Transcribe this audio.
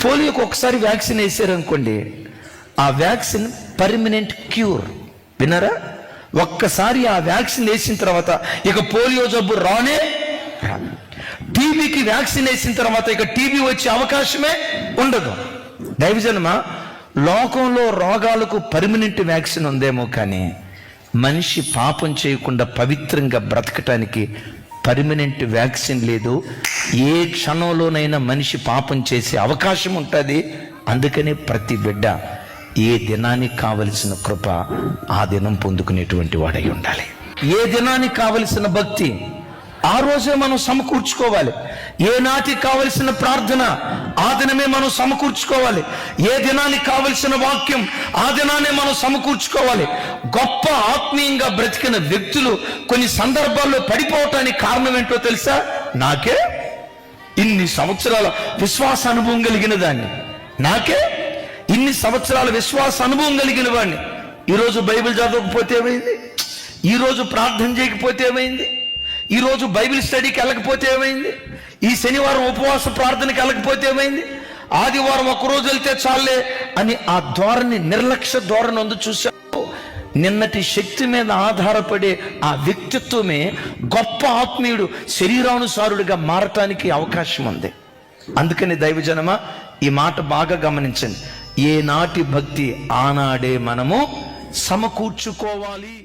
పోలియోకి ఒకసారి వ్యాక్సిన్ వేసారనుకోండి, ఆ vaccine permanent cure. విన్నారా? ఒక్కసారి ఆ వ్యాక్సిన్ వేసిన తర్వాత ఇక పోలియో జబ్బు రానే. టీబీకి వ్యాక్సిన్ వేసిన తర్వాత ఇక టీబీ వచ్చే అవకాశమే ఉండదు. దైవజనమా, లోకంలో రోగాలకు పర్మనెంట్ వ్యాక్సిన్ ఉందేమో, కానీ మనిషి పాపం చేయకుండా పవిత్రంగా బ్రతకటానికి పర్మనెంట్ వ్యాక్సిన్ లేదు. ఏ క్షణంలోనైనా మనిషి పాపం చేసే అవకాశం ఉంటుంది. అందుకనే ప్రతి బిడ్డ ఏ దినానికి కావలసిన కృప ఆ దినం పొందుకునేటువంటి వాడై ఉండాలి. ఏ దినానికి కావలసిన భక్తి ఆ రోజే మనం సమకూర్చుకోవాలి. ఏ నాటికి కావలసిన ప్రార్థన ఆ దినమే మనం సమకూర్చుకోవాలి. ఏ దినానికి కావలసిన వాక్యం ఆ దినాన్ని మనం సమకూర్చుకోవాలి. గొప్ప ఆత్మీయంగా బ్రతికిన వ్యక్తులు కొన్ని సందర్భాల్లో పడిపోవటానికి కారణం ఏంటో తెలుసా? నాకే ఇన్ని సంవత్సరాల విశ్వాస అనుభవం కలిగిన దాన్ని, నాకే ఇన్ని సంవత్సరాల విశ్వాస అనుభవం కలిగిన వాడిని, ఈరోజు బైబిల్ చదవకపోతే ఏమైంది? ఈరోజు ప్రార్థన చేయకపోతే ఏమైంది? ఈరోజు బైబిల్ స్టడీకి వెళ్ళకపోతే ఏమైంది? ఈ శనివారం ఉపవాస ప్రార్థనకి వెళ్ళకపోతే ఏమైంది? ఆదివారం ఒక్కరోజు వెళ్తే చాలే అని ఆ ధోరణి, నిర్లక్ష్య ధోరణి ఉంది. చూసావు? నిన్నటి శక్తి మీద ఆధారపడే ఆ వ్యక్తిత్వమే గొప్ప ఆత్మీయుడు శరీరానుసారుడిగా మారటానికి అవకాశం ఉంది. అందుకని దైవజనమా, ఈ మాట బాగా గమనించండి. ఏ నాటి భక్తి ఆనాడే మనము సమకూర్చుకోవాలి.